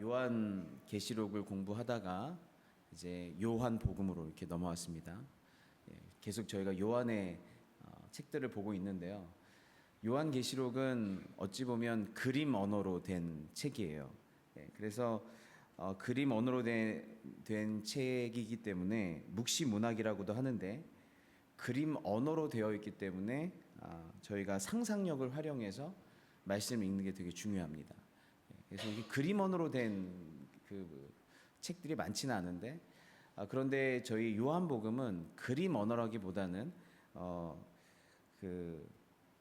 요한 계시록을 공부하다가 이제 요한 복음으로 이렇게 넘어왔습니다. 계속 저희가 요한의 책들을 보고 있는데요. 요한 계시록은 어찌 보면 그림 언어로 된 책이에요. 그래서 그림 언어로 된 책이기 때문에 묵시 문학이라고도 하는데, 그림 언어로 되어 있기 때문에 저희가 상상력을 활용해서 말씀을 읽는 게 되게 중요합니다. 그래서 이게 그림 언어로 된 그 책들이 많지는 않은데, 그런데 저희 요한복음은 그림 언어라기보다는 그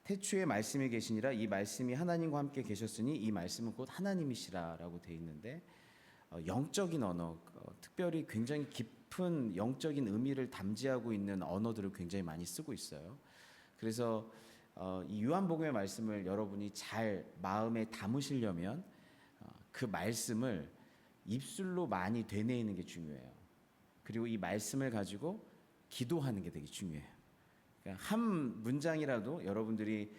태초에 말씀이 계시니라 이 말씀이 하나님과 함께 계셨으니 이 말씀은 곧 하나님이시라라고 돼 있는데, 영적인 언어, 특별히 굉장히 깊은 영적인 의미를 담지하고 있는 언어들을 굉장히 많이 쓰고 있어요. 그래서 이 요한복음의 말씀을 여러분이 잘 마음에 담으시려면 그 말씀을 입술로 많이 되뇌이는 게 중요해요. 그리고 이 말씀을 가지고 기도하는 게 되게 중요해요. 그러니까 한 문장이라도 여러분들이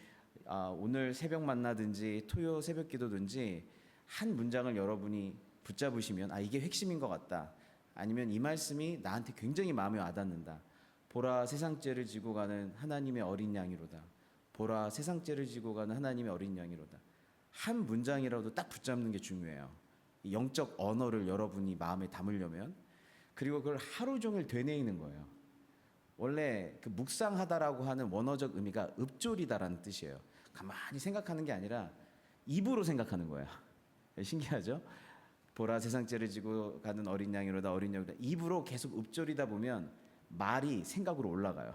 오늘 새벽 만나든지 토요 새벽 기도든지 한 문장을 여러분이 붙잡으시면 이게 핵심인 것 같다, 아니면 이 말씀이 나한테 굉장히 마음에 와닿는다. 보라 세상죄를 지고 가는 하나님의 어린 양이로다. 보라 세상죄를 지고 가는 하나님의 어린 양이로다. 한 문장이라도 딱 붙잡는 게 중요해요. 영적 언어를 여러분이 마음에 담으려면. 그리고 그걸 하루 종일 되뇌이는 거예요. 원래 그 묵상하다라고 하는 원어적 의미가 읊조리다라는 뜻이에요. 가만히 생각하는 게 아니라 입으로 생각하는 거예요. 신기하죠? 보라 세상죄를 지고 가는 어린 양이로다, 어린 양이로다. 입으로 계속 읊조리다 보면 말이 생각으로 올라가요.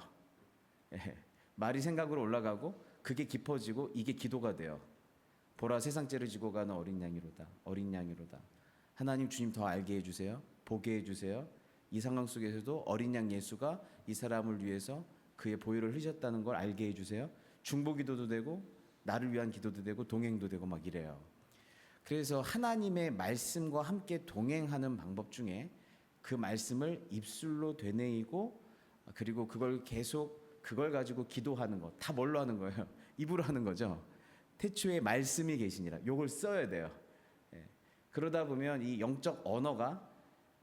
말이 생각으로 올라가고 그게 깊어지고 이게 기도가 돼요. 보라 세상죄를 지고 가는 어린 양이로다, 어린 양이로다. 하나님 주님 더 알게 해주세요. 보게 해주세요. 이 상황 속에서도 어린 양 예수가 이 사람을 위해서 그의 보혈을 흘리셨다는 걸 알게 해주세요. 중보기도도 되고 나를 위한 기도도 되고 동행도 되고 막 이래요. 그래서 하나님의 말씀과 함께 동행하는 방법 중에 그 말씀을 입술로 되뇌이고, 그리고 그걸 계속 그걸 가지고 기도하는 것, 다 뭘로 하는 거예요? 입으로 하는 거죠. 태초에 말씀이 계시니라, 요걸 써야 돼요. 그러다 보면 이 영적 언어가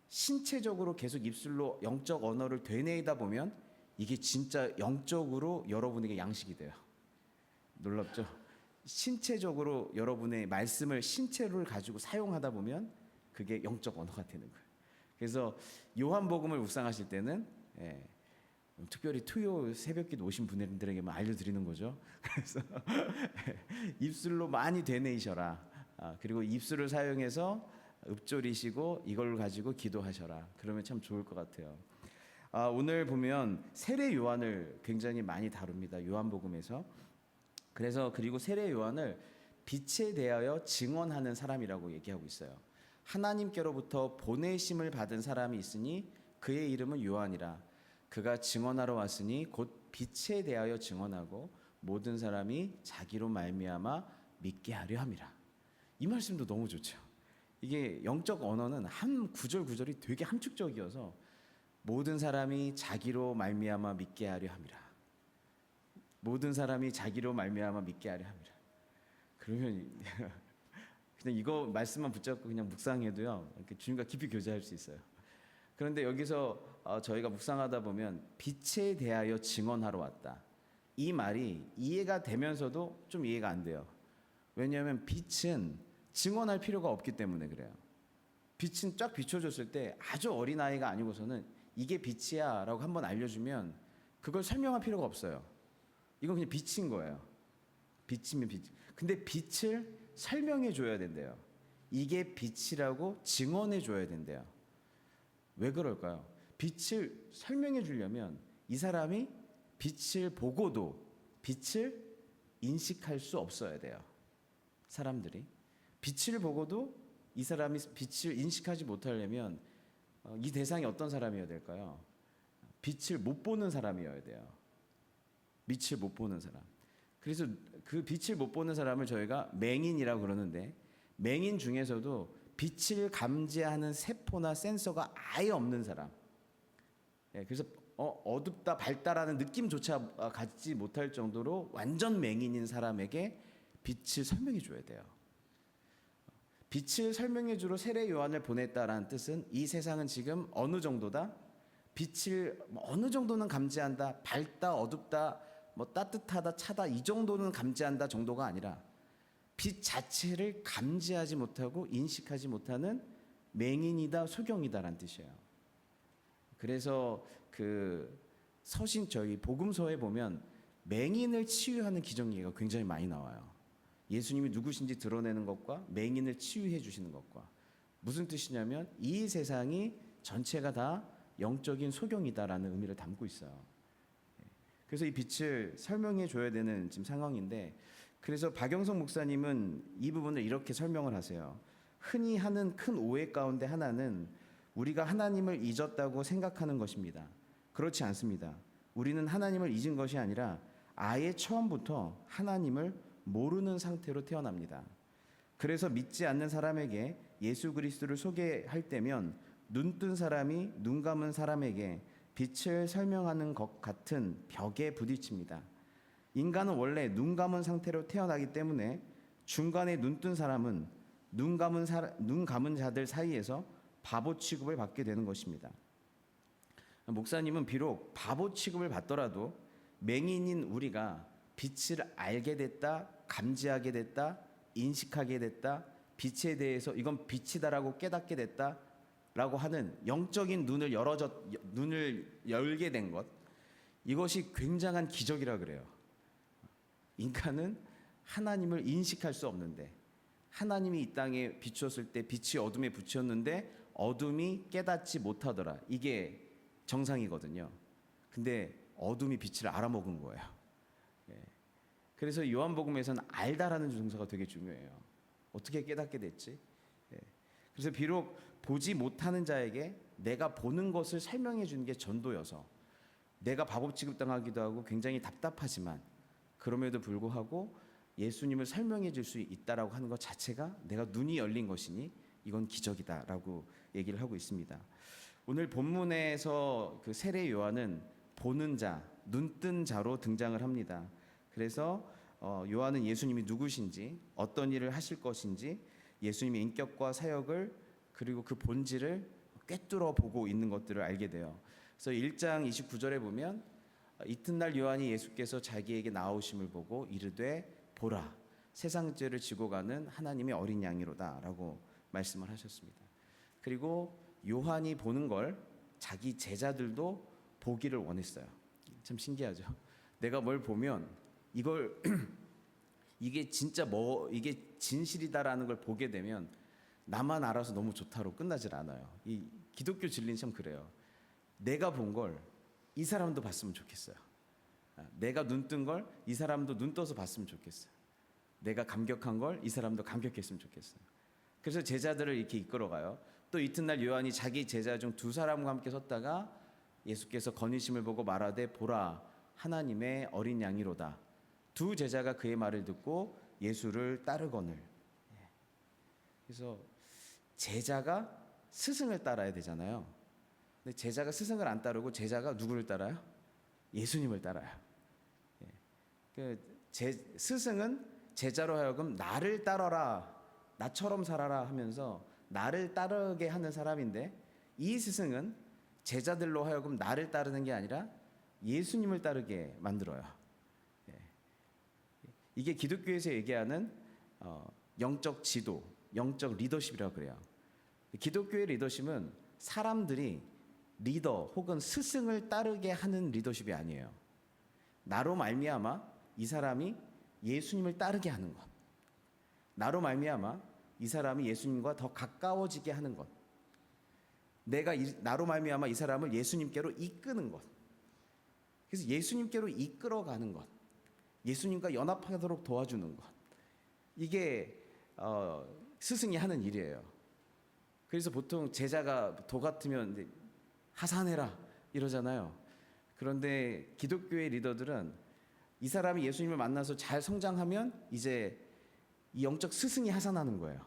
신체적으로 계속 입술로 영적 언어를 되뇌이다 보면 이게 진짜 영적으로 여러분에게 양식이 돼요. 놀랍죠? 신체적으로 여러분의 말씀을 신체를 가지고 사용하다 보면 그게 영적 언어가 되는 거예요. 그래서 요한복음을 묵상하실 때는 특별히 토요 새벽기도 오신 분들에게만 알려드리는 거죠. 그래서 입술로 많이 되뇌이셔라. 그리고 입술을 사용해서 읊조리시고 이걸 가지고 기도하셔라. 그러면 참 좋을 것 같아요. 오늘 보면 세례 요한을 굉장히 많이 다룹니다. 요한복음에서. 그래서 그리고 세례 요한을 빛에 대하여 증언하는 사람이라고 얘기하고 있어요. 하나님께로부터 보내심을 받은 사람이 있으니 그의 이름은 요한이라. 그가 증언하러 왔으니 곧 빛에 대하여 증언하고 모든 사람이 자기로 말미암아 믿게 하려 함이라. 이 말씀도 너무 좋죠. 이게 영적 언어는 한 구절 구절이 되게 함축적이어서 모든 사람이 자기로 말미암아 믿게 하려 함이라. 모든 사람이 자기로 말미암아 믿게 하려 함이라. 그러면 그냥 이거 말씀만 붙잡고 그냥 묵상해도요, 이렇게 주님과 깊이 교제할 수 있어요. 그런데 여기서 저희가 묵상하다 보면 빛에 대하여 증언하러 왔다, 이 말이 이해가 되면서도 좀 이해가 안 돼요. 왜냐하면 빛은 증언할 필요가 없기 때문에 그래요. 빛은 쫙 비춰줬을 때 아주 어린아이가 아니고서는 이게 빛이야 라고 한번 알려주면 그걸 설명할 필요가 없어요. 이건 그냥 빛인 거예요. 빛이면 빛. 근데 빛을 설명해 줘야 된대요. 이게 빛이라고 증언해 줘야 된대요. 왜 그럴까요? 빛을 설명해 주려면 이 사람이 빛을 보고도 빛을 인식할 수 없어야 돼요. 사람들이 빛을 보고도 이 사람이 빛을 인식하지 못하려면 이 대상이 어떤 사람이어야 될까요? 빛을 못 보는 사람이어야 돼요. 빛을 못 보는 사람. 그래서 그 빛을 못 보는 사람을 저희가 맹인이라고 그러는데, 맹인 중에서도 빛을 감지하는 세포나 센서가 아예 없는 사람. 그래서 어둡다 밝다라는 느낌조차 갖지 못할 정도로 완전 맹인인 사람에게 빛을 설명해 줘야 돼요. 빛을 설명해 주러 세례 요한을 보냈다라는 뜻은 이 세상은 지금 어느 정도다? 빛을 어느 정도는 감지한다. 밝다, 어둡다, 뭐 따뜻하다, 차다 이 정도는 감지한다 정도가 아니라 빛 자체를 감지하지 못하고 인식하지 못하는 맹인이다, 소경이다라는 뜻이에요. 그래서 그 서신 저희 복음서에 보면 맹인을 치유하는 기적예가 굉장히 많이 나와요. 예수님이 누구신지 드러내는 것과 맹인을 치유해 주시는 것과 무슨 뜻이냐면 이 세상이 전체가 다 영적인 소경이다라는 의미를 담고 있어요. 그래서 이 빛을 설명해 줘야 되는 지금 상황인데 그래서 박영성 목사님은 이 부분을 이렇게 설명을 하세요. 흔히 하는 큰 오해 가운데 하나는 우리가 하나님을 잊었다고 생각하는 것입니다. 그렇지 않습니다. 우리는 하나님을 잊은 것이 아니라 아예 처음부터 하나님을 모르는 상태로 태어납니다. 그래서 믿지 않는 사람에게 예수 그리스도를 소개할 때면 눈뜬 사람이 눈 감은 사람에게 빛을 설명하는 것 같은 벽에 부딪힙니다. 인간은 원래 눈 감은 상태로 태어나기 때문에 중간에 눈뜬 사람은 눈 감은 자들 사이에서 바보 취급을 받게 되는 것입니다. 목사님은 비록 바보 취급을 받더라도 맹인인 우리가 빛을 알게 됐다, 감지하게 됐다, 인식하게 됐다, 빛에 대해서 이건 빛이다라고 깨닫게 됐다라고 하는 영적인 눈을 열게 된 것, 이것이 굉장한 기적이라 그래요. 인간은 하나님을 인식할 수 없는데 하나님이 이 땅에 비추었을 때 빛이 어둠에 비추었는데 어둠이 깨닫지 못하더라. 이게 정상이거든요. 근데 어둠이 빛을 알아먹은 거예요. 그래서 요한복음에서는 알다라는 동사가 되게 중요해요. 어떻게 깨닫게 됐지? 그래서 비록 보지 못하는 자에게 내가 보는 것을 설명해 주는 게 전도여서 내가 바보 취급당하기도 하고 굉장히 답답하지만 그럼에도 불구하고 예수님을 설명해 줄 수 있다라고 하는 것 자체가 내가 눈이 열린 것이니 이건 기적이다라고 얘기를 하고 있습니다. 오늘 본문에서 그 세례 요한은 보는 자, 눈뜬 자로 등장을 합니다. 그래서 요한은 예수님이 누구신지, 어떤 일을 하실 것인지, 예수님의 인격과 사역을 그리고 그 본질을 꿰뚫어 보고 있는 것들을 알게 돼요. 그래서 1장 29절에 보면 이튿날 요한이 예수께서 자기에게 나오심을 보고 이르되 보라 세상 죄를 지고 가는 하나님의 어린 양이로다라고 말씀을 하셨습니다. 그리고 요한이 보는 걸 자기 제자들도 보기를 원했어요. 참 신기하죠. 내가 뭘 보면 이걸 이게 진짜 이게 진실이다라는 걸 보게 되면 나만 알아서 너무 좋다로 끝나질 않아요. 이 기독교 진리는 참 그래요. 내가 본 걸 이 사람도 봤으면 좋겠어요. 내가 눈 뜬 걸 이 사람도 눈 떠서 봤으면 좋겠어요. 내가 감격한 걸 이 사람도 감격했으면 좋겠어요. 그래서 제자들을 이렇게 이끌어가요. 또 이튿날 요한이 자기 제자 중 2사람과 함께 섰다가 예수께서 건의심을 보고 말하되 보라 하나님의 어린 양이로다. 2 제자가 그의 말을 듣고 예수를 따르거늘. 그래서 제자가 스승을 따라야 되잖아요. 근데 제자가 스승을 안 따르고 제자가 누구를 따라요? 예수님을 따라요. 스승은 제자로 하여금 나를 따라라, 나처럼 살아라 하면서 나를 따르게 하는 사람인데 이 스승은 제자들로 하여금 나를 따르는 게 아니라 예수님을 따르게 만들어요. 이게 기독교에서 얘기하는 영적 지도, 영적 리더십이라고 그래요. 기독교의 리더십은 사람들이 리더 혹은 스승을 따르게 하는 리더십이 아니에요. 나로 말미암아 이 사람이 예수님을 따르게 하는 것, 나로 말미암아 이 사람이 예수님과 더 가까워지게 하는 것, 나로 말미암아 이 사람을 예수님께로 이끄는 것, 그래서 예수님께로 이끌어가는 것, 예수님과 연합하도록 도와주는 것, 이게 스승이 하는 일이에요. 그래서 보통 제자가 도 같으면 하산해라 이러잖아요. 그런데 기독교의 리더들은 이 사람이 예수님을 만나서 잘 성장하면 이제 이 영적 스승이 하산하는 거예요.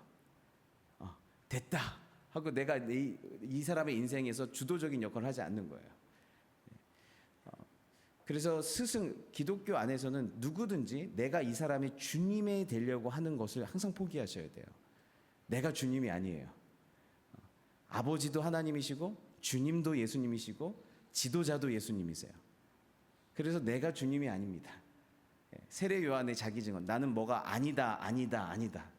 됐다 하고 내가 이 사람의 인생에서 주도적인 역할을 하지 않는 거예요. 그래서 기독교 안에서는 누구든지 내가 이 사람의 주님이 되려고 하는 것을 항상 포기하셔야 돼요. 내가 주님이 아니에요. 아버지도 하나님이시고 주님도 예수님이시고 지도자도 예수님이세요. 그래서 내가 주님이 아닙니다. 세례 요한의 자기 증언, 나는 뭐가 아니다, 아니다, 아니다.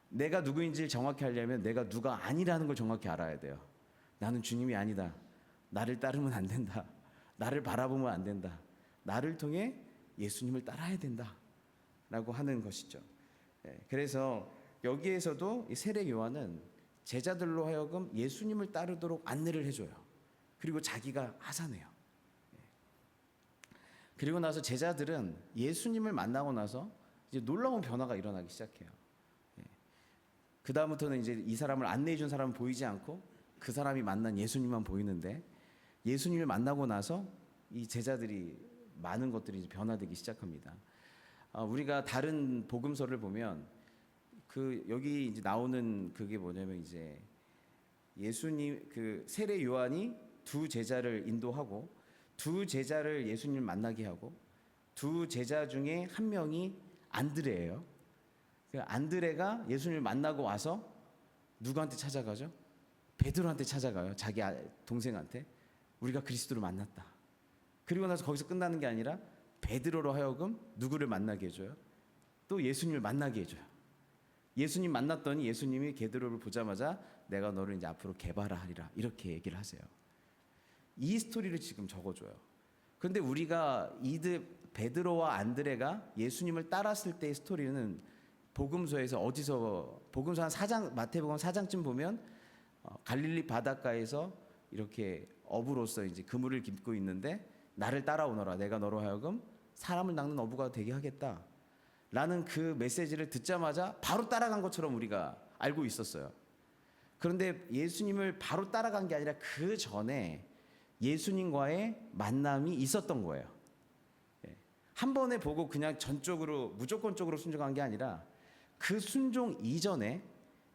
내가 누구인지를 정확히 알려면 내가 누가 아니라는 걸 정확히 알아야 돼요. 나는 주님이 아니다. 나를 따르면 안 된다. 나를 바라보면 안 된다. 나를 통해 예수님을 따라야 된다 라고 하는 것이죠. 그래서 여기에서도 이 세례 요한은 제자들로 하여금 예수님을 따르도록 안내를 해줘요. 그리고 자기가 하사네요. 그리고 나서 제자들은 예수님을 만나고 나서 이제 놀라운 변화가 일어나기 시작해요. 그 다음부터는 이제 이 사람을 안내해 준 사람은 보이지 않고 그 사람이 만난 예수님만 보이는데, 예수님을 만나고 나서 이 제자들이 많은 것들이 이제 변화되기 시작합니다. 우리가 다른 복음서를 보면 여기 이제 나오는 그게 뭐냐면, 이제 예수님 그 세례 요한이 두 제자를 인도하고 두 제자를 예수님을 만나게 하고, 두 제자 중에 한 명이 안드레예요. 안드레가 예수님을 만나고 와서 누구한테 찾아가죠? 베드로한테 찾아가요. 자기 동생한테. 우리가 그리스도를 만났다. 그리고 나서 거기서 끝나는 게 아니라 베드로로 하여금 누구를 만나게 해줘요? 또 예수님을 만나게 해줘요. 예수님 만났더니 예수님이 베드로를 보자마자 내가 너를 이제 앞으로 개발하리라 이렇게 얘기를 하세요. 이 스토리를 지금 적어줘요. 그런데 우리가 베드로와 안드레가 예수님을 따랐을 때의 스토리는 복음서에서 복음서 한 4장, 마태복음 4장쯤 보면 갈릴리 바닷가에서 이렇게 어부로서 이제 그물을 깁고 있는데, 나를 따라오너라, 내가 너로 하여금 사람을 낚는 어부가 되게 하겠다 라는 그 메시지를 듣자마자 바로 따라간 것처럼 우리가 알고 있었어요. 그런데 예수님을 바로 따라간 게 아니라 그 전에 예수님과의 만남이 있었던 거예요. 한 번에 보고 그냥 전적으로 무조건적으로 순종한 게 아니라 그 순종 이전에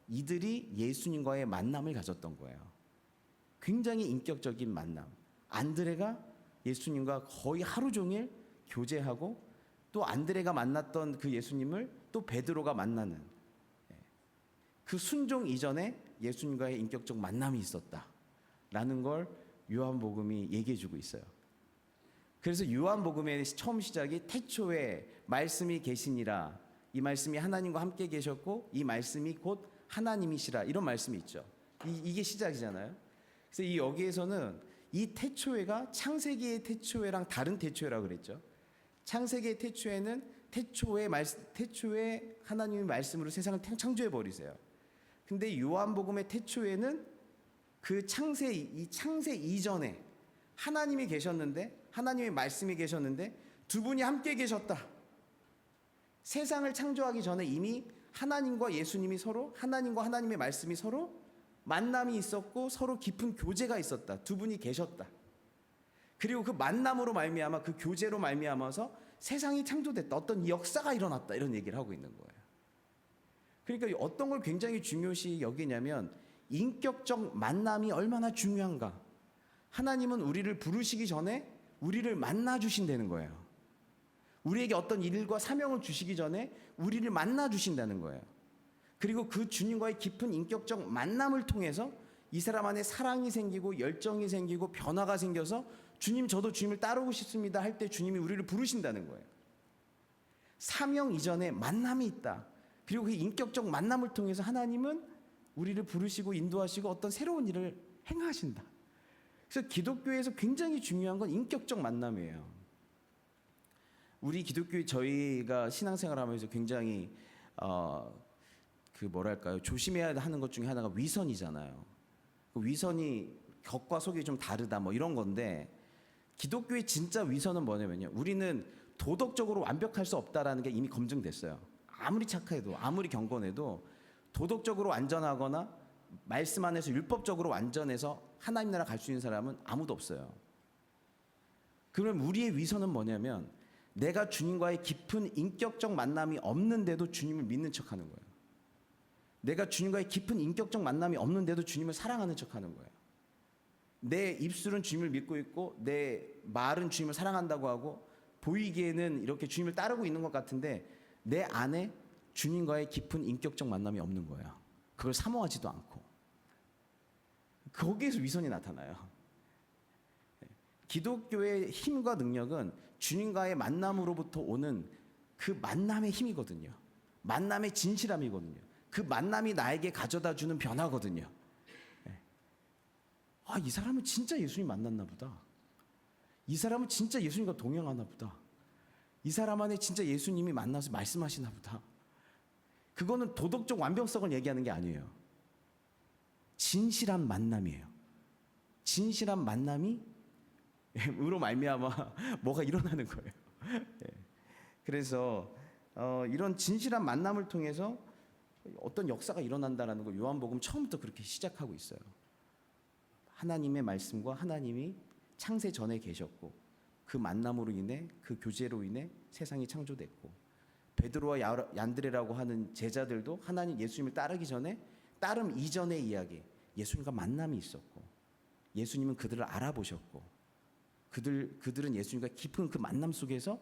이들이 예수님과의 만남을 가졌던 거예요. 굉장히 인격적인 만남. 안드레가 예수님과 거의 하루 종일 교제하고, 또 안드레가 만났던 그 예수님을 또 베드로가 만나는, 그 순종 이전에 예수님과의 인격적 만남이 있었다라는 걸 요한복음이 얘기해주고 있어요. 그래서 요한복음의 처음 시작이 태초에 말씀이 계시니라, 이 말씀이 하나님과 함께 계셨고 이 말씀이 곧 하나님이시라, 이런 말씀이 있죠. 이게 시작이잖아요. 그래서 여기에서는 이 태초회가 창세기의 태초회랑 다른 태초회라고 그랬죠. 창세기의 태초회는 태초에 하나님의 말씀으로 세상을 창조해 버리세요. 근데 요한복음의 태초회는 그 창세 이전에 하나님이 계셨는데, 하나님의 말씀이 계셨는데 두 분이 함께 계셨다. 세상을 창조하기 전에 이미 하나님과 예수님이 서로, 하나님과 하나님의 말씀이 서로 만남이 있었고 서로 깊은 교제가 있었다. 두 분이 계셨다. 그리고 그 만남으로 말미암아, 그 교제로 말미암아서 세상이 창조됐다. 어떤 역사가 일어났다. 이런 얘기를 하고 있는 거예요. 그러니까 어떤 걸 굉장히 중요시 여기냐면, 인격적 만남이 얼마나 중요한가. 하나님은 우리를 부르시기 전에 우리를 만나 주신다는 거예요. 우리에게 어떤 일과 사명을 주시기 전에 우리를 만나 주신다는 거예요. 그리고 그 주님과의 깊은 인격적 만남을 통해서 이 사람 안에 사랑이 생기고 열정이 생기고 변화가 생겨서, 주님 저도 주님을 따르고 싶습니다 할 때 주님이 우리를 부르신다는 거예요. 사명 이전에 만남이 있다. 그리고 그 인격적 만남을 통해서 하나님은 우리를 부르시고 인도하시고 어떤 새로운 일을 행하신다. 그래서 기독교에서 굉장히 중요한 건 인격적 만남이에요. 우리 기독교, 저희가 신앙생활하면서 굉장히 조심해야 하는 것 중에 하나가 위선이잖아요. 그 위선이 겉과 속이 좀 다르다 뭐 이런 건데, 기독교의 진짜 위선은 뭐냐면요, 우리는 도덕적으로 완벽할 수 없다라는 게 이미 검증됐어요. 아무리 착해도, 아무리 경건해도 도덕적으로 완전하거나 말씀 안에서 율법적으로 완전해서 하나님 나라 갈 수 있는 사람은 아무도 없어요. 그럼 우리의 위선은 뭐냐면, 내가 주님과의 깊은 인격적 만남이 없는데도 주님을 믿는 척하는 거예요. 내가 주님과의 깊은 인격적 만남이 없는데도 주님을 사랑하는 척하는 거예요. 내 입술은 주님을 믿고 있고 내 말은 주님을 사랑한다고 하고 보이기에는 이렇게 주님을 따르고 있는 것 같은데 내 안에 주님과의 깊은 인격적 만남이 없는 거예요. 그걸 사모하지도 않고 거기에서 위선이 나타나요. 기독교의 힘과 능력은 주님과의 만남으로부터 오는 그 만남의 힘이거든요. 만남의 진실함이거든요. 그 만남이 나에게 가져다 주는 변화거든요. 아, 이 사람은 진짜 예수님 만났나 보다. 이 사람은 진짜 예수님과 동행하나 보다. 이 사람 안에 진짜 예수님이 만나서 말씀하시나 보다. 그거는 도덕적 완벽성을 얘기하는 게 아니에요. 진실한 만남이에요. 진실한 만남이 으로 말미암아 뭐가 일어나는 거예요. 그래서 이런 진실한 만남을 통해서 어떤 역사가 일어난다라는 걸 요한복음 처음부터 그렇게 시작하고 있어요. 하나님의 말씀과 하나님이 창세 전에 계셨고 그 만남으로 인해 그 교제로 인해 세상이 창조됐고 베드로와 얀드레라고 하는 제자들도 하나님 예수님을 따르기 전에 따름 이전의 이야기 예수님과 만남이 있었고 예수님은 그들을 알아보셨고 그들은 예수님과 깊은 그 만남 속에서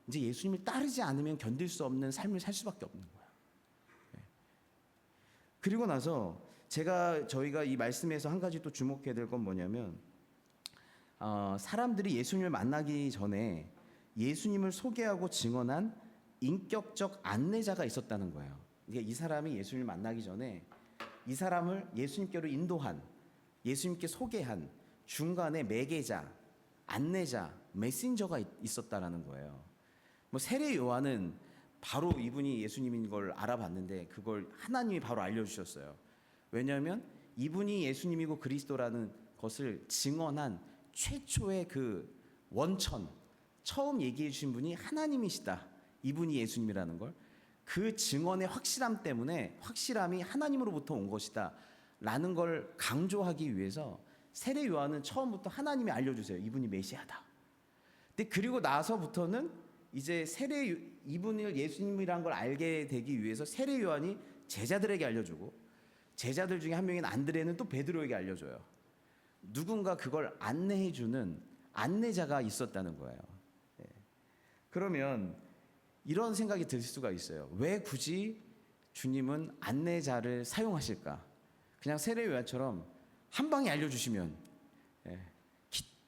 이제 예수님을 따르지 않으면 견딜 수 없는 삶을 살 수밖에 없는 거예요. 그리고 나서 저희가 이 말씀에서 한 가지 또 주목해야 될 건 뭐냐면 사람들이 예수님을 만나기 전에 예수님을 소개하고 증언한 인격적 안내자가 있었다는 거예요. 그러니까 이 사람이 예수님을 만나기 전에 이 사람을 예수님께로 인도한 예수님께 소개한 중간에 매개자, 안내자, 메신저가 있었다라는 거예요. 뭐 세례 요한은 바로 이분이 예수님인 걸 알아봤는데 그걸 하나님이 바로 알려주셨어요. 왜냐하면 이분이 예수님이고 그리스도라는 것을 증언한 최초의 그 원천, 처음 얘기해 주신 분이 하나님이시다. 이분이 예수님이라는 걸. 그 증언의 확실함 때문에 확실함이 하나님으로부터 온 것이다. 라는 걸 강조하기 위해서 세례 요한은 처음부터 하나님이 알려주세요. 이분이 메시아다. 근데 그리고 나서부터는 이제 이분을 예수님이라는 걸 알게 되기 위해서 세례 요한이 제자들에게 알려주고 제자들 중에 한 명인 안드레는 또 베드로에게 알려줘요. 누군가 그걸 안내해주는 안내자가 있었다는 거예요. 그러면 이런 생각이 들 수가 있어요. 왜 굳이 주님은 안내자를 사용하실까? 그냥 세례 요한처럼 한 방에 알려주시면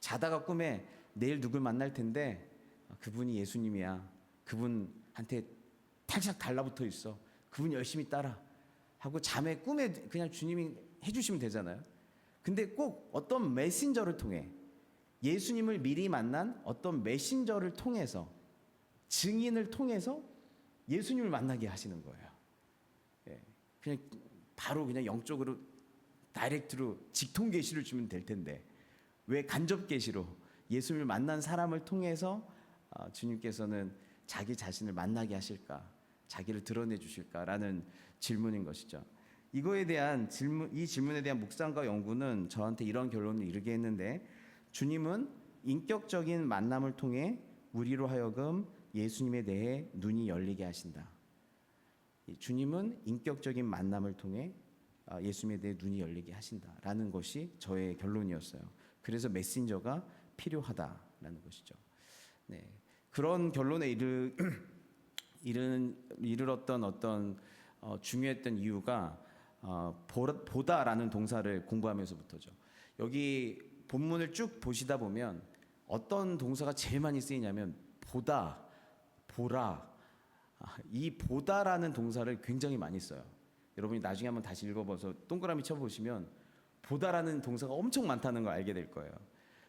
자다가 꿈에 내일 누굴 만날 텐데 그분이 예수님이야. 그분한테 탈싹 달라붙어 있어. 그분 열심히 따라 하고 잠에 꿈에 그냥 주님이 해주시면 되잖아요. 근데 꼭 어떤 메신저를 통해 예수님을 미리 만난 어떤 메신저를 통해서 증인을 통해서 예수님을 만나게 하시는 거예요. 그냥 바로 그냥 영적으로 다이렉트로 직통 계시를 주면 될 텐데 왜 간접 계시로 예수님을 만난 사람을 통해서 주님께서는 자기 자신을 만나게 하실까, 자기를 드러내 주실까라는 질문인 것이죠. 이거에 대한 이 질문에 대한 묵상과 연구는 저한테 이런 결론을 이르게 했는데 주님은 인격적인 만남을 통해 우리로 하여금 예수님에 대해 눈이 열리게 하신다. 주님은 인격적인 만남을 통해 예수님에 대해 눈이 열리게 하신다라는 것이 저의 결론이었어요. 그래서 메신저가 필요하다라는 것이죠. 네, 그런 결론에 이르렀던 어떤 중요했던 이유가 보다라는 동사를 공부하면서부터죠. 여기 본문을 쭉 보시다 보면 어떤 동사가 제일 많이 쓰이냐면 보다, 보라. 이 보다라는 동사를 굉장히 많이 써요. 여러분이 나중에 한번 다시 읽어봐서 동그라미 쳐보시면 보다라는 동사가 엄청 많다는 걸 알게 될 거예요.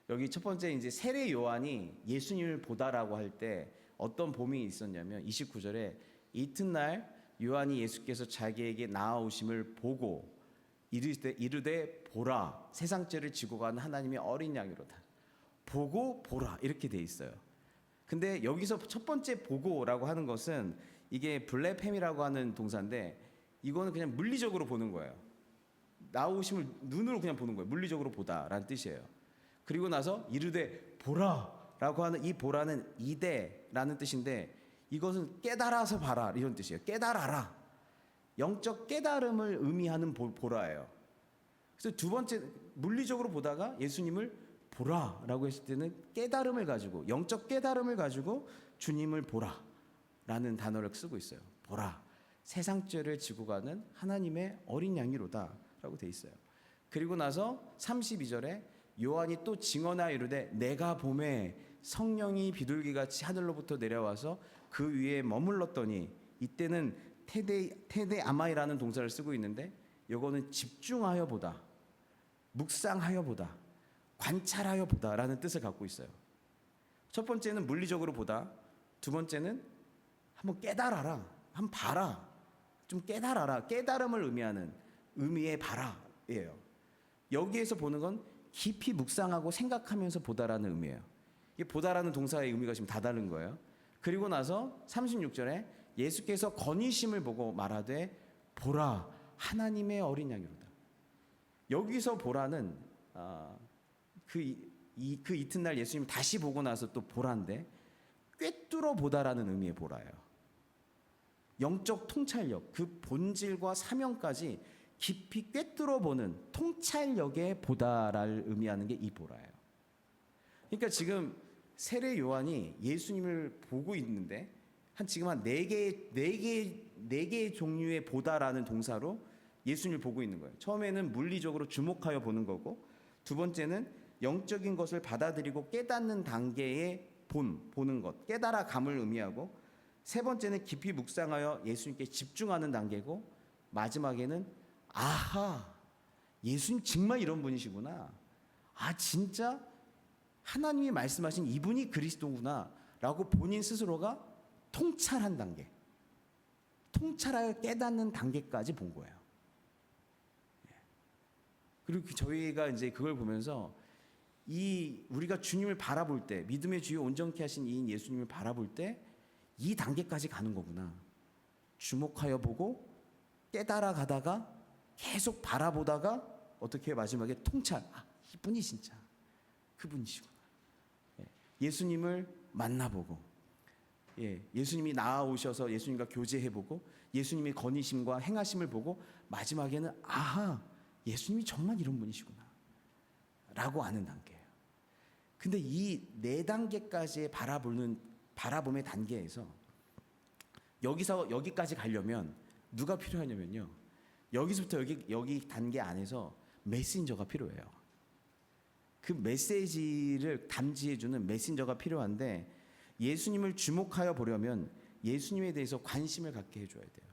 여기 첫 번째 이제 세례 요한이 예수님을 보다라고 할 때 어떤 봄이 있었냐면 29절에 이튿날 요한이 예수께서 자기에게 나아오심을 보고 이르되 보라 세상 죄를 지고 가는 하나님의 어린 양이로다. 보고 보라 이렇게 돼 있어요. 근데 여기서 첫 번째 보고라고 하는 것은 이게 블레팸이라고 하는 동사인데 이거는 그냥 물리적으로 보는 거예요. 나오심을 눈으로 그냥 보는 거예요. 물리적으로 보다라는 뜻이에요. 그리고 나서 이르되 보라라고 하는 이 보라는 이대라는 뜻인데 이것은 깨달아서 봐라 이런 뜻이에요. 깨달아라. 영적 깨달음을 의미하는 보라예요. 그래서 두 번째 물리적으로 보다가 예수님을 보라라고 했을 때는 깨달음을 가지고 영적 깨달음을 가지고 주님을 보라라는 단어를 쓰고 있어요. 보라. 세상 죄를 지고 가는 하나님의 어린 양이로다라고 돼 있어요. 그리고 나서 32절에 요한이 또 증언하여 이르되 내가 보매 성령이 비둘기같이 하늘로부터 내려와서 그 위에 머물렀더니, 이때는 테데 아마이라는 동사를 쓰고 있는데 이거는 집중하여 보다, 묵상하여 보다, 관찰하여 보다라는 뜻을 갖고 있어요. 첫 번째는 물리적으로 보다, 두 번째는 한번 깨달아라, 한번 봐라, 좀 깨달아라, 깨달음을 의미하는 의미의 봐라예요. 여기에서 보는 건 깊이 묵상하고 생각하면서 보다라는 의미예요. 이게 보다라는 동사의 의미가 지금 다 다른 거예요. 그리고 나서 36절에 예수께서 건의심을 보고 말하되 보라 하나님의 어린 양이로다. 여기서 보라는 그 이튿날 예수님 다시 보고 나서 또 보라인데 꿰뚫어 보다라는 의미의 보라예요. 영적 통찰력, 그 본질과 사명까지 깊이 꿰뚫어 보는 통찰력의 보다를 의미하는 게 이 보라예요. 그러니까 지금 세례 요한이 예수님을 보고 있는데 지금 한 네 개의 종류의 보다라는 동사로 예수님을 보고 있는 거예요. 처음에는 물리적으로 주목하여 보는 거고, 두 번째는 영적인 것을 받아들이고 깨닫는 단계의 보는 것, 깨달아감을 의미하고, 세 번째는 깊이 묵상하여 예수님께 집중하는 단계고, 마지막에는 아하, 예수님 정말 이런 분이시구나, 아 진짜 하나님이 말씀하신 이분이 그리스도구나 라고 본인 스스로가 통찰한 단계, 통찰하여 깨닫는 단계까지 본 거예요. 그리고 저희가 이제 그걸 보면서 우리가 주님을 바라볼 때, 믿음의 주요 온전케 하신 이인 예수님을 바라볼 때 이 단계까지 가는 거구나. 주목하여 보고 깨달아 가다가 계속 바라보다가 어떻게 마지막에 통찰, 아 이분이 진짜 그분이시구나. 예수님을 만나보고, 예수님이 나아오셔서 예수님과 교제해보고, 예수님의 건의심과 행하심을 보고, 마지막에는 아하, 예수님이 정말 이런 분이시구나 라고 아는 단계예요. 근데 이 네 단계까지의 바라봄의 단계에서 여기까지 가려면 누가 필요하냐면요, 여기서부터 여기 단계 안에서 메신저가 필요해요. 그 메시지를 담지해주는 메신저가 필요한데, 예수님을 주목하여 보려면 예수님에 대해서 관심을 갖게 해줘야 돼요.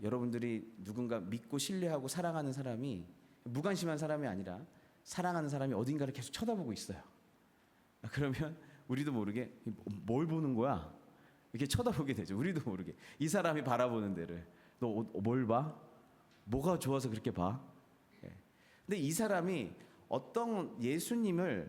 여러분들이 누군가 믿고 신뢰하고 사랑하는 사람이 무관심한 사람이 아니라 사랑하는 사람이 어딘가를 계속 쳐다보고 있어요. 그러면 우리도 모르게 뭘 보는 거야? 이렇게 쳐다보게 되죠. 우리도 모르게 이 사람이 바라보는 데를, 너 뭘 봐? 뭐가 좋아서 그렇게 봐? 근데 이 사람이 어떤 예수님에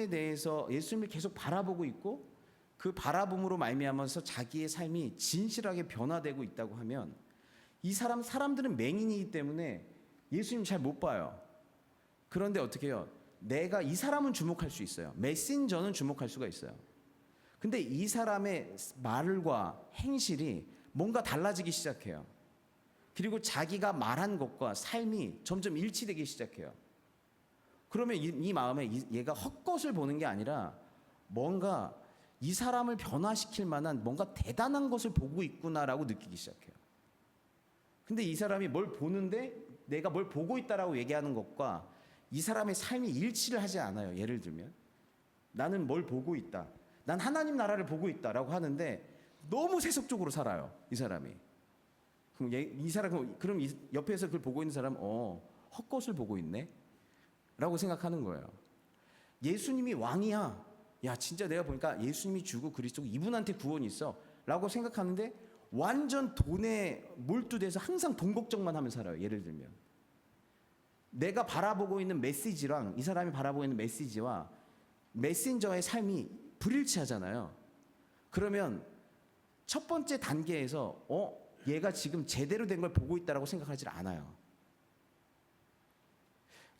대해서 예수님을 계속 바라보고 있고, 그 바라봄으로 말미암아서 자기의 삶이 진실하게 변화되고 있다고 하면, 이 사람들은 맹인이기 때문에 예수님 잘 못 봐요. 그런데 어떻게 해요? 내가 이 사람은 주목할 수 있어요. 메신저는 주목할 수가 있어요. 근데 이 사람의 말과 행실이 뭔가 달라지기 시작해요. 그리고 자기가 말한 것과 삶이 점점 일치되기 시작해요. 그러면 이 마음에 얘가 헛것을 보는 게 아니라 뭔가 이 사람을 변화시킬 만한 뭔가 대단한 것을 보고 있구나라고 느끼기 시작해요. 근데 이 사람이 뭘 보는데 내가 뭘 보고 있다라고 얘기하는 것과 이 사람의 삶이 일치를 하지 않아요. 예를 들면 나는 뭘 보고 있다, 난 하나님 나라를 보고 있다라고 하는데 너무 세속적으로 살아요, 이 사람이. 그럼 옆에서 그걸 보고 있는 사람, 헛것을 보고 있네 라고 생각하는 거예요. 예수님이 왕이야, 야 진짜 내가 보니까 예수님이 주고 그리스도 이분한테 구원이 있어 라고 생각하는데 완전 돈에 몰두돼서 항상 돈 걱정만 하며 살아요. 예를 들면 내가 바라보고 있는 메시지랑 이 사람이 바라보고 있는 메시지와 메신저의 삶이 불일치하잖아요. 그러면 첫 번째 단계에서 얘가 지금 제대로 된 걸 보고 있다라고 생각하지 않아요.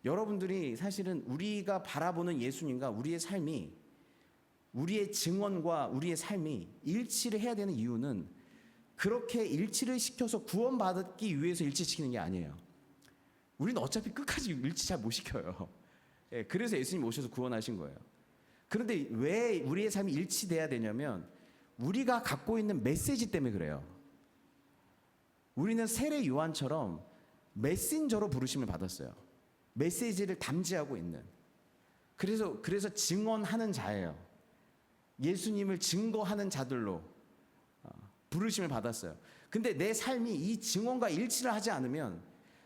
여러분들이 사실은 우리가 바라보는 예수님과 우리의 삶이, 우리의 증언과 우리의 삶이 일치를 해야 되는 이유는 그렇게 일치를 시켜서 구원받기 위해서 일치시키는 게 아니에요. 우리는 어차피 끝까지 일치 잘 못 시켜요. 그래서 예수님 오셔서 구원하신 거예요. 그런데 왜 우리의 삶이 일치돼야 되냐면 우리가 갖고 있는 메시지 때문에 그래요. 우리는 세례 요한처럼 메신저로 부르심을 받았어요. 메시지를 담지하고 있는. 그래서 증언하는 자예요. 예수님을 증거하는 자들로 부르심을 받았어요. 근데 내 삶이 이 증언과 일치를 하지 않으면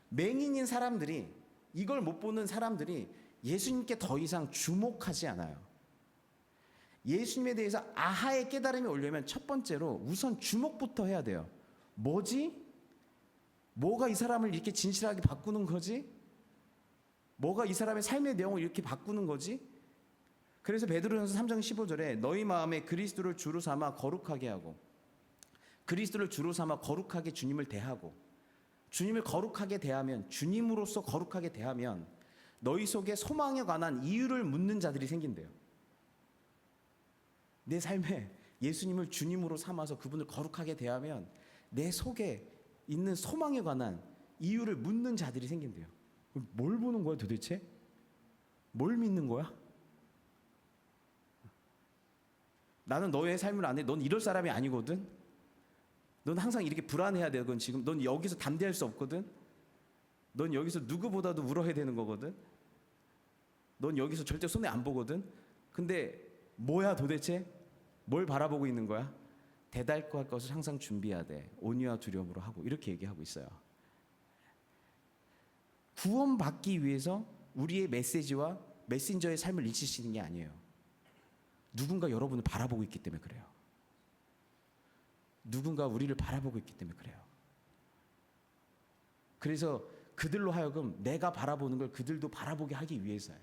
맹인인 사람들이, 이걸 못 보는 사람들이 예수님께 더 이상 주목하지 않아요. 예수님에 대해서 아하의 깨달음이 오려면 첫 번째로 우선 주목부터 해야 돼요. 뭐지? 뭐가 이 사람을 이렇게 진실하게 바꾸는 거지? 뭐가 이 사람의 삶의 내용을 이렇게 바꾸는 거지? 그래서 베드로전서 3장 15절에 너희 마음에 그리스도를 주로 삼아 거룩하게 하고, 그리스도를 주로 삼아 거룩하게 주님을 대하고, 주님을 거룩하게 대하면, 주님으로서 거룩하게 대하면 너희 속에 소망에 관한 이유를 묻는 자들이 생긴대요. 내 삶에 예수님을 주님으로 삼아서 그분을 거룩하게 대하면 내 속에 있는 소망에 관한 이유를 묻는 자들이 생긴대요. 뭘 보는 거야 도대체? 뭘 믿는 거야? 나는 너의 삶을 안 해. 넌 이럴 사람이 아니거든. 넌 항상 이렇게 불안해야 되거든. 지금 넌 여기서 담대할 수 없거든. 넌 여기서 누구보다도 울어야 되는 거거든. 넌 여기서 절대 손에 안 보거든. 근데 뭐야 도대체? 뭘 바라보고 있는 거야? 대달할 것을 항상 준비하되 온유와 두려움으로 하고, 이렇게 얘기하고 있어요. 구원받기 위해서 우리의 메시지와 메신저의 삶을 일치시키는 게 아니에요. 누군가 여러분을 바라보고 있기 때문에 그래요. 누군가 우리를 바라보고 있기 때문에 그래요. 그래서 그들로 하여금 내가 바라보는 걸 그들도 바라보게 하기 위해서예요.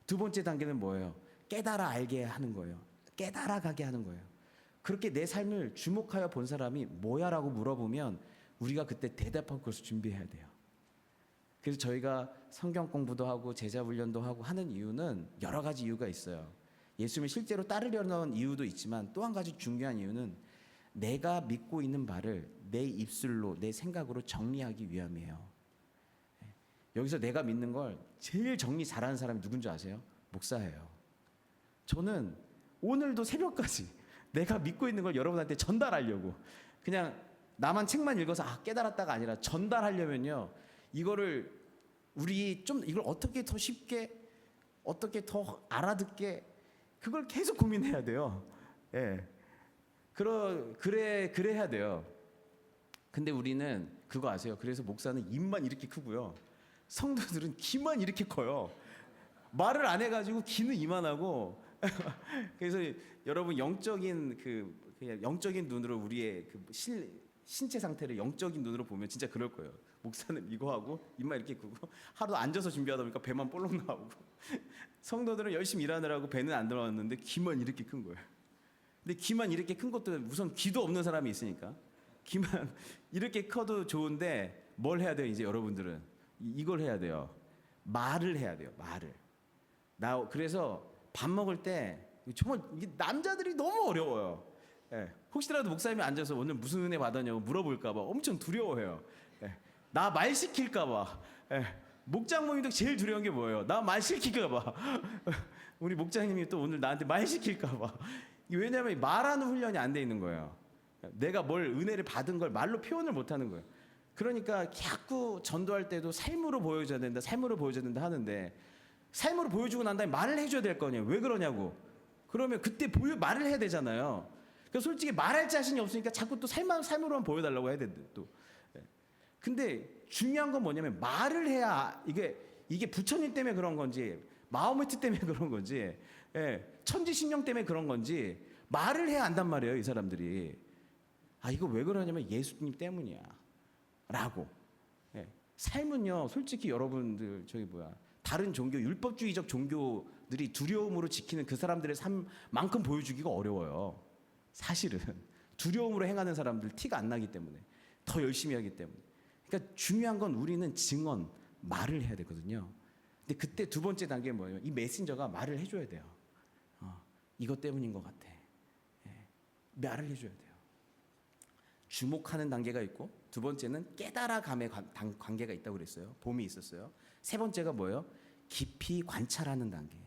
두 번째 단계는 뭐예요? 깨달아 알게 하는 거예요. 깨달아가게 하는 거예요. 그렇게 내 삶을 주목하여 본 사람이 뭐야? 라고 물어보면 우리가 그때 대답할 것을 준비해야 돼요. 그래서 저희가 성경 공부도 하고 제자 훈련도 하고 하는 이유는 여러 가지 이유가 있어요. 예수님을 실제로 따르려는 이유도 있지만 또 한 가지 중요한 이유는 내가 믿고 있는 바를 내 입술로, 내 생각으로 정리하기 위함이에요. 여기서 내가 믿는 걸 제일 정리 잘하는 사람이 누군지 아세요? 목사예요. 저는 오늘도 새벽까지 내가 믿고 있는 걸 여러분한테 전달하려고, 그냥 나만 책만 읽어서 깨달았다가 아니라 전달하려면요, 이거를 우리 좀 이걸 어떻게 더 쉽게, 어떻게 더 알아듣게, 그걸 계속 고민해야 돼요. 예. 그래야 돼요. 근데 우리는 그거 아세요? 그래서 목사는 입만 이렇게 크고요, 성도들은 귀만 이렇게 커요. 말을 안 해가지고 귀는 이만하고. 그래서 여러분 그냥 영적인 눈으로 우리의 신체 상태를 영적인 눈으로 보면 진짜 그럴 거예요. 목사는 이거 하고 입만 이렇게 크고 하루 앉아서 준비하다 보니까 배만 볼록 나오고, 성도들은 열심히 일하느라고 배는 안 들어왔는데 귀만 이렇게 큰 거예요. 근데 귀만 이렇게 큰 것도 우선 귀도 없는 사람이 있으니까 귀만 이렇게 커도 좋은데 뭘 해야 돼요? 이제 여러분들은 이걸 해야 돼요. 말을 해야 돼요. 말을. 그래서 밥 먹을 때 정말 이게 남자들이 너무 어려워요. 예. 혹시라도 목사님이 앉아서 오늘 무슨 은혜 받았냐고 물어볼까봐 엄청 두려워해요. 예. 나 말 시킬까봐. 예. 목장 모임도 제일 두려운 게 뭐예요? 나 말 시킬까봐. 우리 목장님이 또 오늘 나한테 말 시킬까봐. 왜냐하면 말하는 훈련이 안 돼 있는 거예요. 내가 뭘 은혜를 받은 걸 말로 표현을 못 하는 거예요. 그러니까 자꾸 전도할 때도 삶으로 보여줘야 된다, 삶으로 보여줘야 된다 하는데, 삶으로 보여주고 난 다음에 말을 해줘야 될 거 아니에요. 왜 그러냐고. 그러면 그때 말을 해야 되잖아요. 그러니까 솔직히 말할 자신이 없으니까 자꾸 또 삶으로만 보여달라고 해야 되는데 또. 근데 중요한 건 뭐냐면 말을 해야, 이게 부처님 때문에 그런 건지 마호메트 때문에 그런 건지, 천지신령 때문에 그런 건지 말을 해야 안단 말이에요. 이 사람들이. 이거 왜 그러냐면 예수님 때문이야 라고. 삶은요, 솔직히 여러분들 다른 종교, 율법주의적 종교들이 두려움으로 지키는 그 사람들의 삶만큼 보여주기가 어려워요. 사실은 두려움으로 행하는 사람들 티가 안 나기 때문에, 더 열심히 하기 때문에. 그러니까 중요한 건 우리는 증언, 말을 해야 되거든요. 근데 그때 두 번째 단계는 뭐예요? 이 메신저가 말을 해줘야 돼요. 이것 때문인 것 같아. 말을 해줘야 돼요. 주목하는 단계가 있고, 두 번째는 깨달아감의 관계가 있다고 그랬어요. 봄이 있었어요. 세 번째가 뭐예요? 깊이 관찰하는 단계,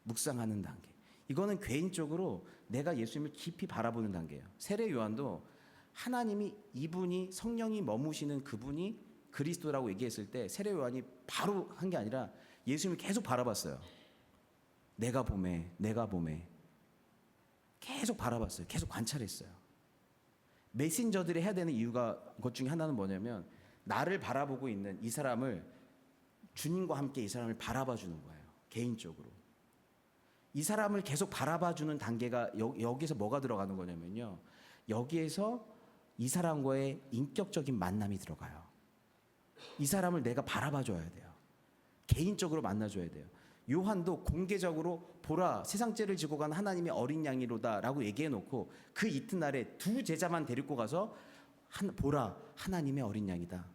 묵상하는 단계. 이거는 개인적으로 내가 예수님을 깊이 바라보는 단계예요. 세례 요한도 하나님이 이분이 성령이 머무시는 그분이 그리스도라고 얘기했을 때 세례 요한이 바로 한 게 아니라 예수님을 계속 바라봤어요. 내가 보매, 내가 보매. 계속 바라봤어요. 계속 관찰했어요. 메신저들이 해야 되는 이유가 것 중에 하나는 뭐냐면 나를 바라보고 있는 이 사람을 주님과 함께 이 사람을 바라봐 주는 거예요. 개인적으로. 이 사람을 계속 바라봐 주는 단계가 여기서 뭐가 들어가는 거냐면요. 여기에서 이 사람과의 인격적인 만남이 들어가요. 이 사람을 내가 바라봐 줘야 돼요. 개인적으로 만나 줘야 돼요. 요한도 공개적으로 보라 세상 죄를 지고 간 하나님의 어린 양이로다라고 얘기해 놓고 그 이튿날에 두 제자만 데리고 가서 보라 하나님의 어린 양이다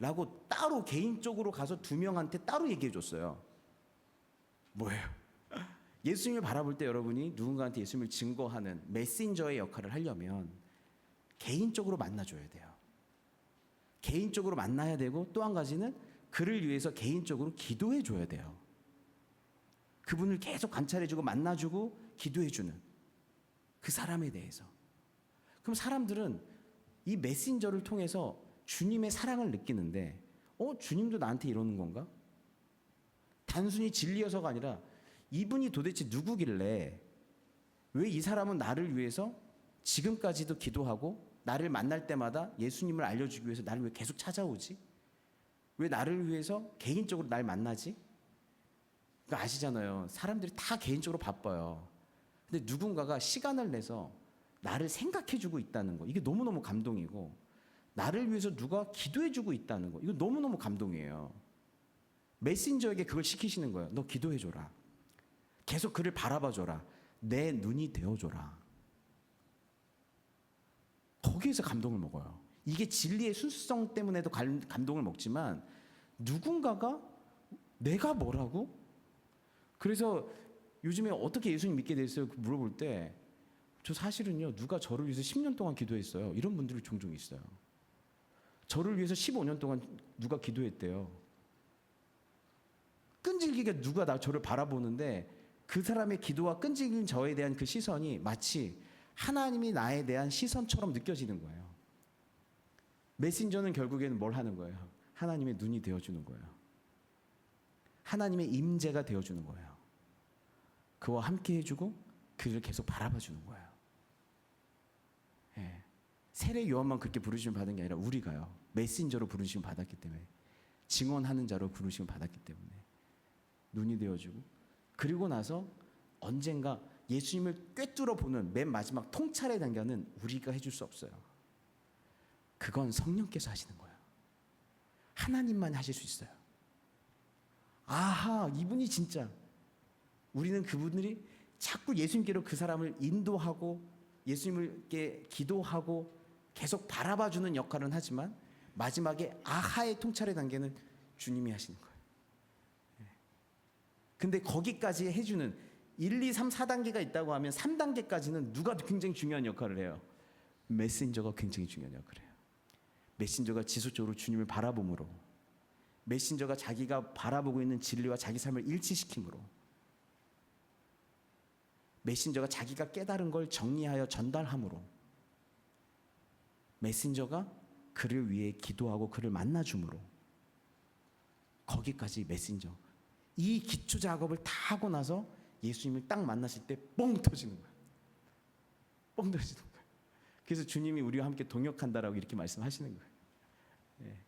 라고 따로 개인적으로 가서 두 명한테 따로 얘기해 줬어요. 뭐예요? 예수님을 바라볼 때 여러분이 누군가한테 예수님을 증거하는 메신저의 역할을 하려면 개인적으로 만나줘야 돼요. 개인적으로 만나야 되고 또 한 가지는 그를 위해서 개인적으로 기도해 줘야 돼요. 그분을 계속 관찰해주고 만나주고 기도해주는 그 사람에 대해서. 그럼 사람들은 이 메신저를 통해서 주님의 사랑을 느끼는데 주님도 나한테 이러는 건가? 단순히 진리여서가 아니라 이분이 도대체 누구길래 왜 이 사람은 나를 위해서 지금까지도 기도하고 나를 만날 때마다 예수님을 알려주기 위해서 나를 왜 계속 찾아오지? 왜 나를 위해서 개인적으로 날 만나지? 그러니까 아시잖아요. 사람들이 다 개인적으로 바빠요. 근데 누군가가 시간을 내서 나를 생각해주고 있다는 거, 이게 너무너무 감동이고, 나를 위해서 누가 기도해주고 있다는 거, 이거 너무너무 감동이에요. 메신저에게 그걸 시키시는 거예요. 너 기도해줘라. 계속 그를 바라봐줘라. 내 눈이 되어줘라. 거기에서 감동을 먹어요. 이게 진리의 순수성 때문에도 감동을 먹지만 누군가가 내가 뭐라고? 그래서 요즘에 어떻게 예수님 믿게 됐어요? 물어볼 때 저 사실은요 누가 저를 위해서 10년 동안 기도했어요. 이런 분들이 종종 있어요. 저를 위해서 15년 동안 누가 기도했대요. 끈질기게 누가 저를 바라보는데 그 사람의 기도와 끈질긴 저에 대한 그 시선이 마치 하나님이 나에 대한 시선처럼 느껴지는 거예요. 메신저는 결국에는 뭘 하는 거예요? 하나님의 눈이 되어주는 거예요. 하나님의 임재가 되어주는 거예요. 그와 함께 해주고 그를 계속 바라봐주는 거예요. 예. 세례 요한만 그렇게 부르심을 받은 게 아니라 우리가요. 메신저로 부르심을 받았기 때문에 증언하는 자로 부르심을 받았기 때문에 눈이 되어주고 그리고 나서 언젠가 예수님을 꿰뚫어 보는 맨 마지막 통찰의 단계는 우리가 해줄 수 없어요. 그건 성령께서 하시는 거예요. 하나님만 하실 수 있어요. 아하, 이분이 진짜. 우리는 그분들이 자꾸 예수님께로 그 사람을 인도하고 예수님께 기도하고 계속 바라봐주는 역할은 하지만 마지막에 아하의 통찰의 단계는 주님이 하시는 거예요. 근데 거기까지 해주는 1, 2, 3, 4단계가 있다고 하면 3단계까지는 누가 굉장히 중요한 역할을 해요? 메신저가 굉장히 중요한 역할을 해요. 메신저가 지속적으로 주님을 바라봄으로, 메신저가 자기가 바라보고 있는 진리와 자기 삶을 일치시킴으로, 메신저가 자기가 깨달은 걸 정리하여 전달함으로, 메신저가 그를 위해 기도하고 그를 만나줌으로, 거기까지 메신저. 이 기초 작업을 다 하고 나서 예수님을 딱 만나실 때 뻥 터지는 거예요. 뻥 터지는 거예요. 그래서 주님이 우리와 함께 동역한다라고 이렇게 말씀하시는 거예요. 예.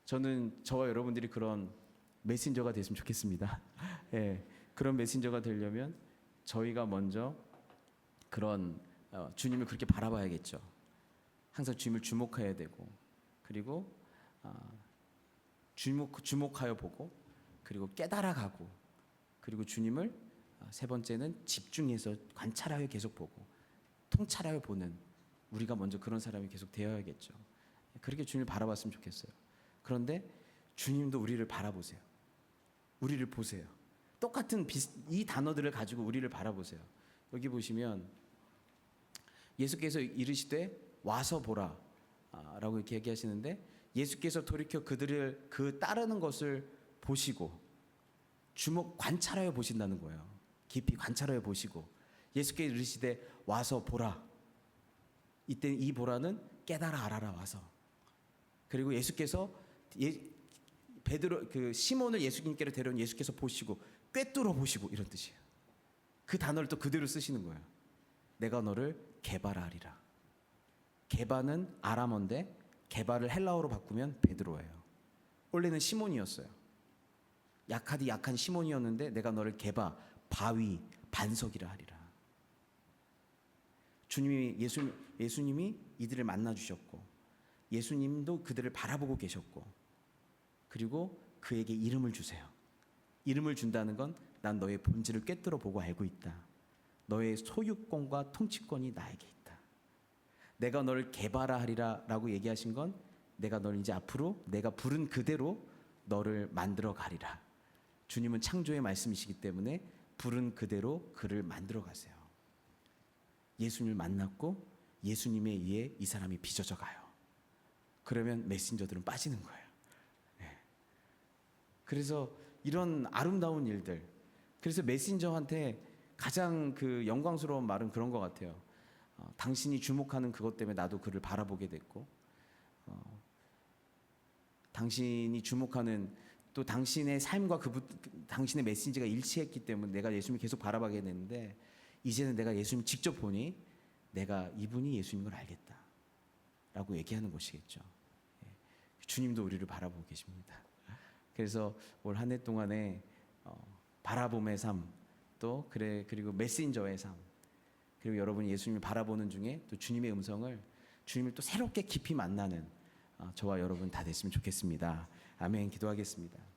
저는 저와 여러분들이 그런 메신저가 됐으면 좋겠습니다. 예. 그런 메신저가 되려면 저희가 먼저 그런 주님을 그렇게 바라봐야겠죠. 항상 주님을 주목해야 되고, 그리고 주목하여 보고, 그리고 깨달아가고, 그리고 주님을 세 번째는 집중해서 관찰하여 계속 보고 통찰하여 보는, 우리가 먼저 그런 사람이 계속 되어야겠죠. 그렇게 주님을 바라봤으면 좋겠어요. 그런데 주님도 우리를 바라보세요. 우리를 보세요. 똑같은 이 단어들을 가지고 우리를 바라보세요. 여기 보시면 예수께서 이르시되 와서 보라 라고 이렇게 얘기하시는데, 예수께서 돌이켜 그들을 따르는 것을 보시고 관찰하여 보신다는 거예요. 깊이 관찰하여 보시고, 예수께서 이르시되 와서 보라. 이때 이 보라는 깨달아 알아라 와서. 그리고 예수께서 베드로 그 시몬을 예수님께로 데려온 예수께서 보시고 꿰뚫어 보시고 이런 뜻이에요. 그 단어를 또 그대로 쓰시는 거예요. 내가 너를 게바라하리라. 게바는 아람어인데 게바를 헬라어로 바꾸면 베드로예요. 원래는 시몬이었어요. 약하디 약한 시몬이었는데 내가 너를 게바, 바위, 반석이라 하리라. 예수님이 이들을 만나 주셨고 예수님도 그들을 바라보고 계셨고 그리고 그에게 이름을 주세요. 이름을 준다는 건 난 너의 본질을 꿰뚫어 보고 알고 있다. 너의 소유권과 통치권이 나에게 있다. 내가 너를 개발하 하리라 라고 얘기하신 건 내가 너를 이제 앞으로 내가 부른 그대로 너를 만들어 가리라. 주님은 창조의 말씀이시기 때문에 부른 그대로 그를 만들어 가세요. 예수님을 만났고 예수님에 의해 이 사람이 빚어져 가요. 그러면 메신저들은 빠지는 거예요. 그래서 이런 아름다운 일들, 그래서 메신저한테 가장 그 영광스러운 말은 그런 것 같아요. 당신이 주목하는 그것 때문에 나도 그를 바라보게 됐고, 당신이 주목하는 또 당신의 삶과 당신의 메신저가 일치했기 때문에 내가 예수님을 계속 바라보게 됐는데, 이제는 내가 예수님 직접 보니 내가 이분이 예수님인 걸 알겠다라고 얘기하는 것이겠죠. 주님도 우리를 바라보고 계십니다. 그래서 올 한 해 동안에 바라봄의 삶, 또 그리고 메신저의 삶, 그리고 여러분이 예수님을 바라보는 중에 또 주님의 음성을 주님을 또 새롭게 깊이 만나는 저와 여러분 다 됐으면 좋겠습니다. 아멘. 기도하겠습니다.